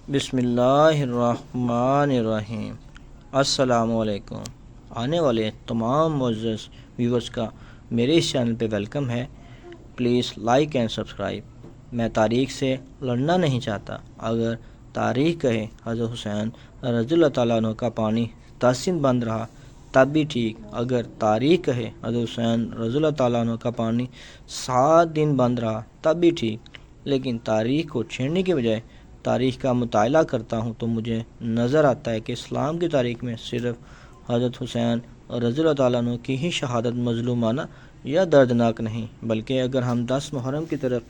بسم اللہ الرحمن الرحیم۔ السلام علیکم۔ آنے والے تمام معزز ویورز کا میرے اس چینل پہ ویلکم ہے۔ Please like and subscribe. میں تاریخ سے لڑنا نہیں چاہتا۔ اگر تاریخ کہے حضرت حسین رضی اللہ تعالیٰ عنہ کا پانی 10 دن بند رہا تب بھی ٹھیک، اگر تاریخ کہے حضرت حسین رضی اللہ تعالیٰ عنہ کا پانی 7 دن بند رہا تب بھی ٹھیک، لیکن تاریخ کو چھیڑنے کے بجائے تاریخ کا مطالعہ کرتا ہوں تو مجھے نظر آتا ہے کہ اسلام کی تاریخ میں صرف حضرت حسین رضی اللہ تعالیٰ عنہ کی ہی شہادت مظلومانہ یا دردناک نہیں، بلکہ اگر ہم 10 محرم کی طرف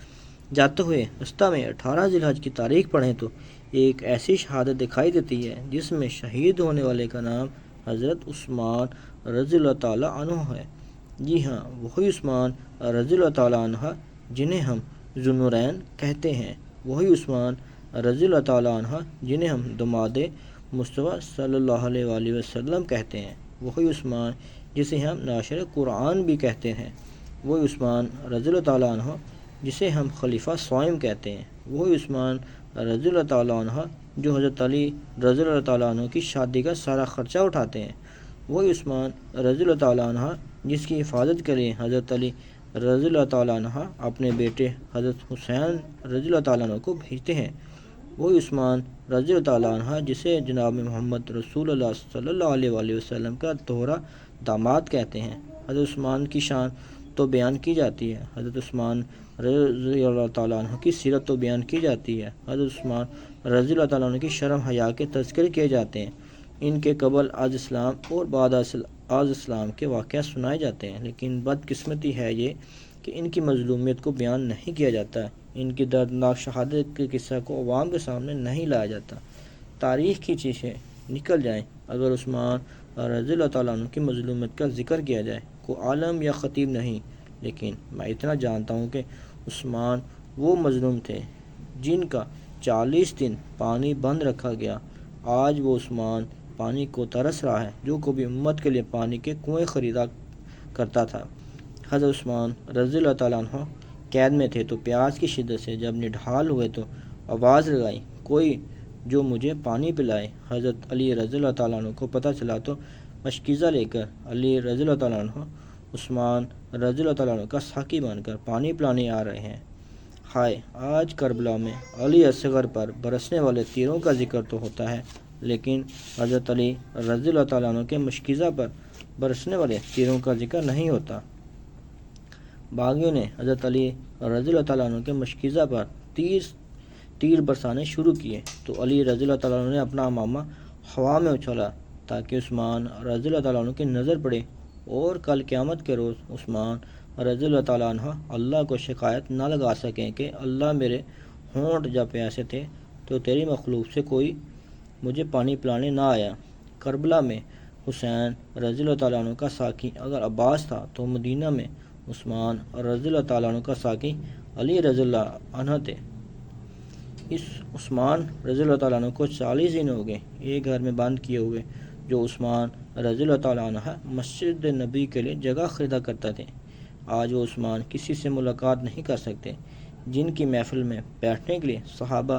جاتے ہوئے رستہ میں 18 ذی الحج کی تاریخ پڑھیں تو ایک ایسی شہادت دکھائی دیتی ہے جس میں شہید ہونے والے کا نام حضرت عثمان رضی اللہ تعالیٰ عنہ ہے۔ جی ہاں، وہی عثمان رضی اللہ تعالیٰ عنہ جنہیں ہم ذو النورین کہتے ہیں، وہی عثمان رضی اللہ تعالیٰ عنہ جنہیں ہم داماد مصطفیٰ صلی اللہ علیہ وآلہ وسلم کہتے ہیں، وہی عثمان جسے ہم ناشر قرآن بھی کہتے ہیں، وہی عثمان رضی اللہ تعالیٰ عنہ جسے ہم خلیفہ صائم کہتے ہیں، وہی عثمان رضی اللہ تعالیٰ عنہ جو حضرت علی رضی اللہ تعالیٰ عنہ کی شادی کا سارا خرچہ اٹھاتے ہیں، وہی عثمان رضی اللہ تعالیٰ عنہ جس کی حفاظت کے لیے حضرت علی رضی اللہ تعالیٰ عنہ اپنے بیٹے حضرت حسین رضی اللہ تعالیٰ عنہ کو بھیجتے ہیں، وہی عثمان رضی اللہ تعالیٰ عنہ جسے جناب محمد رسول اللہ صلی اللہ علیہ وآلہ وسلم کا دوہرا داماد کہتے ہیں۔ حضرت عثمان کی شان تو بیان کی جاتی ہے، حضرت عثمان رضی اللہ تعالیٰ عنہ کی سیرت تو بیان کی جاتی ہے، حضرت عثمان رضی اللہ تعالیٰ عنہ کی شرم حیا کے تذکرے کیے جاتے ہیں، ان کے قبل از اسلام اور بعد از اسلام کے واقعات سنائے جاتے ہیں، لیکن بدقسمتی ہے یہ کہ ان کی مظلومیت کو بیان نہیں کیا جاتا، ان کی دردناک شہادت کے قصہ کو عوام کے سامنے نہیں لایا جاتا۔ تاریخ کی چیزیں نکل جائیں، اگر عثمان رضی اللہ تعالیٰ عنہ کی مظلومیت کا ذکر کیا جائے، کوئی عالم یا خطیب نہیں، لیکن میں اتنا جانتا ہوں کہ عثمان وہ مظلوم تھے جن کا 40 دن پانی بند رکھا گیا۔ آج وہ عثمان پانی کو ترس رہا ہے جو کبھی امت کے لیے پانی کے کنویں خریدا کرتا تھا۔ حضرت عثمان رضی اللہ تعالیٰ عنہ قید میں تھے تو پیاس کی شدت سے جب نڈھال ہوئے تو آواز لگائی، کوئی جو مجھے پانی پلائے۔ حضرت علی رضی اللہ تعالیٰ عنہ کو پتہ چلا تو مشکیزہ لے کر علی رضی اللہ تعالیٰ عنہ عثمان رضی اللہ تعالیٰ عنہ کا ساقی بن کر پانی پلانے آ رہے ہیں۔ ہائے، آج کربلا میں علی اصغر پر برسنے والے تیروں کا ذکر تو ہوتا ہے، لیکن حضرت علی رضی اللہ تعالیٰ عنہ کے مشکیزہ پر برسنے والے تیروں کا ذکر نہیں ہوتا۔ باغیوں نے حضرت علی رضی اللہ تعالیٰ عنہ کے مشکیزہ پر تیر برسانے شروع کیے تو علی رضی اللہ تعالیٰ عنہ نے اپنا امامہ ہوا میں اچھالا تاکہ عثمان رضی اللہ تعالیٰ عنہ کی نظر پڑے، اور کل قیامت کے روز عثمان رضی اللہ تعالیٰ عنہ اللہ کو شکایت نہ لگا سکیں کہ اللہ میرے ہونٹ جب پیاسے تھے تو تیری مخلوق سے کوئی مجھے پانی پلانے نہ آیا۔ کربلا میں حسین رضی اللہ تعالیٰ عنہ کا ساقی اگر عباس تھا تو مدینہ میں عثمان رضی اللہ تعالیٰ عنہ کا ساقی علی رضی اللہ عنہ تھے۔ اس عثمان رضی اللہ تعالیٰ عنہ کو 40 دن ہو گئے ایک گھر میں بند کیے ہوئے، جو عثمان رضی اللہ تعالیٰ عنہ مسجد نبی کے لیے جگہ خریدا کرتا تھے۔ آج وہ عثمان کسی سے ملاقات نہیں کر سکتے، جن کی محفل میں بیٹھنے کے لیے صحابہ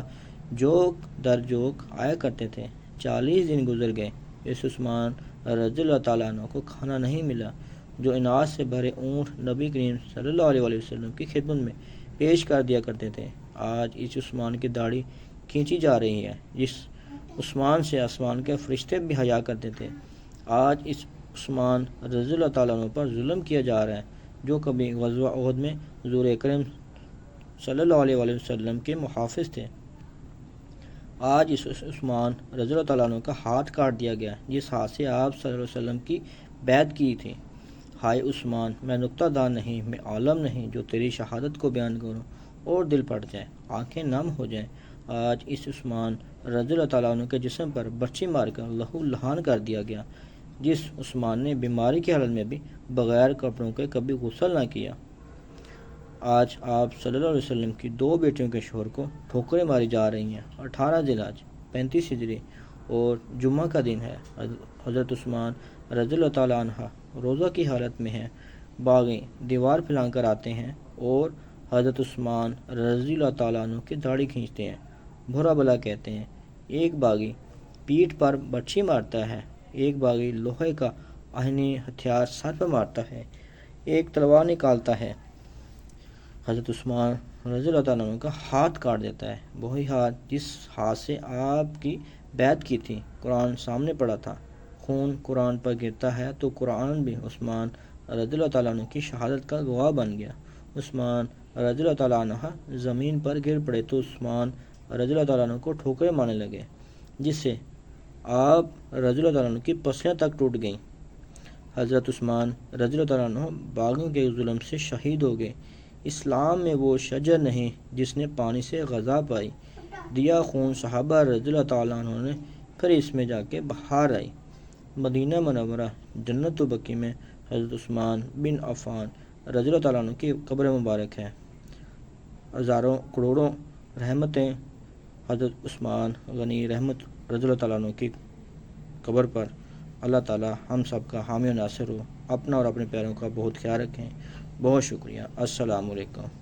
جوک در جوک آیا کرتے تھے۔ 40 دن گزر گئے، اس عثمان رضی اللہ تعالیٰ عنہ کو کھانا نہیں ملا جو اناج سے بھرے اونٹ نبی کریم صلی اللہ علیہ وآلہ وسلم کی خدمت میں پیش کر دیا کرتے تھے۔ آج اس عثمان کی داڑھی کھینچی جا رہی ہے جس عثمان سے آسمان کے فرشتے بھی حیا کرتے تھے۔ آج اس عثمان رضی اللہ تعالیٰ عنہ پر ظلم کیا جا رہا ہے جو کبھی غزوہ احد میں حضور اکرم صلی اللہ علیہ وآلہ وسلم کے محافظ تھے۔ آج اس عثمان رضی اللہ تعالیٰ عنہ کا ہاتھ کاٹ دیا گیا جس ہاتھ سے آپ صلی اللہ علیہ وسلم کی بیعت کی تھی۔ ہائے عثمان، میں نکتہ دان نہیں، میں عالم نہیں جو تیری شہادت کو بیان کروں اور دل پھٹ جائے، آنکھیں نم ہو جائیں۔ آج اس عثمان رضی اللہ تعالیٰ عنہ کے جسم پر برچی مار کر لہو لہان کر دیا گیا، جس عثمان نے بیماری کی حالت میں بھی بغیر کپڑوں کے کبھی غسل نہ کیا۔ آج آپ صلی اللہ علیہ وسلم کی 2 بیٹیوں کے شوہر کو ٹھوکریں ماری جا رہی ہیں۔ 18 ذی الحج 35 ہجری اور جمعہ کا دن ہے۔ حضرت عثمان رضی اللہ تعالیٰ عنہ روزہ کی حالت میں ہیں، باغی دیوار پھیلا کر آتے ہیں اور حضرت عثمان رضی اللہ تعالیٰ عنہ کی داڑھی کھینچتے ہیں، برا بلا کہتے ہیں ایک باغی پیٹھ پر برچھی مارتا ہے، ایک باغی لوہے کا آہنی ہتھیار سر پر مارتا ہے، ایک تلوار نکالتا ہے۔ حضرت عثمان رضی اللہ تعالیٰ عنہ کا ہاتھ کاٹ دیتا ہے، وہی ہاتھ جس ہاتھ سے آپ کی بیعت کی تھی۔ قرآن سامنے پڑا تھا، خون قرآن پر گرتا ہے تو قرآن بھی عثمان رضی اللہ تعالیٰ عنہ کی شہادت کا گواہ بن گیا۔ عثمان رضی اللہ تعالیٰ عنہ زمین پر گر پڑے تو عثمان رضی اللہ تعالیٰ عنہ کو ٹھوکریں مارنے لگے، جس سے آپ رضی اللہ تعالیٰ عنہ کی پسلیاں تک ٹوٹ گئیں۔ حضرت عثمان رضی اللہ تعالیٰ عنہ باغیوں کے ظلم سے شہید ہو گئے۔ اسلام میں وہ شجر نہیں جس نے پانی سے غذا پائی، دیا خون صحابہ رضی اللہ تعالیٰ عنہ نے، پھر اس میں جا کے بہار آئی۔ مدینہ منورہ جنت البقیع میں حضرت عثمان بن عفان رضی اللہ تعالیٰ عنہ کی قبر مبارک ہے۔ ہزاروں کروڑوں رحمتیں حضرت عثمان غنی رحمت رضی اللہ تعالیٰ عنہ کی قبر پر۔ اللہ تعالیٰ ہم سب کا حامی و ناصر ہو۔ اپنا اور اپنے پیاروں کا بہت خیال رکھیں۔ بہت شکریہ۔ السلام علیکم۔